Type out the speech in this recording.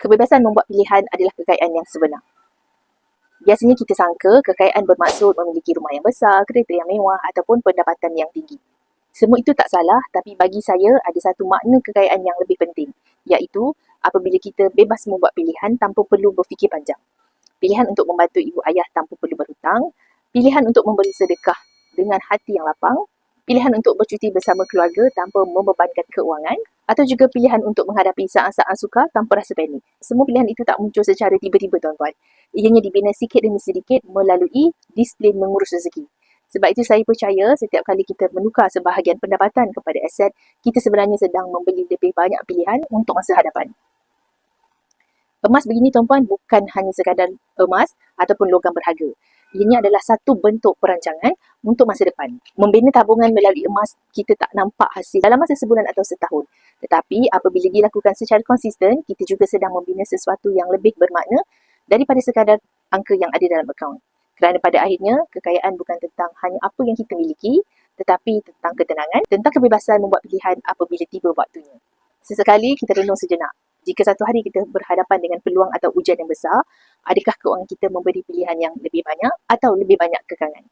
Kebebasan membuat pilihan adalah kekayaan yang sebenar. Biasanya kita sangka kekayaan bermaksud memiliki rumah yang besar, kereta yang mewah ataupun pendapatan yang tinggi. Semua itu tak salah, tapi bagi saya ada satu makna kekayaan yang lebih penting, iaitu apabila kita bebas membuat pilihan tanpa perlu berfikir panjang. Pilihan untuk membantu ibu ayah tanpa perlu berhutang, pilihan untuk memberi sedekah dengan hati yang lapang, pilihan untuk bercuti bersama keluarga tanpa membebankan keuangan, atau juga pilihan untuk menghadapi saat-saat sukar tanpa rasa panik. Semua pilihan itu tak muncul secara tiba-tiba, tuan-tuan. Ianya dibina sikit demi sedikit melalui disiplin mengurus rezeki. Sebab itu saya percaya setiap kali kita menukar sebahagian pendapatan kepada aset, kita sebenarnya sedang membeli lebih banyak pilihan untuk masa hadapan. Emas begini, tuan-puan, bukan hanya sekadar emas ataupun logam berharga. Ianya adalah satu bentuk perancangan untuk masa depan. Membina tabungan melalui emas, kita tak nampak hasil dalam masa sebulan atau setahun. Tetapi apabila dilakukan secara konsisten, kita juga sedang membina sesuatu yang lebih bermakna daripada sekadar angka yang ada dalam akaun. Kerana pada akhirnya, kekayaan bukan tentang hanya apa yang kita miliki, tetapi tentang ketenangan, tentang kebebasan membuat pilihan apabila tiba waktunya. Sesekali kita renung sejenak. Jika satu hari kita berhadapan dengan peluang atau ujian yang besar, adakah keuangan kita memberi pilihan yang lebih banyak atau lebih banyak kekangan?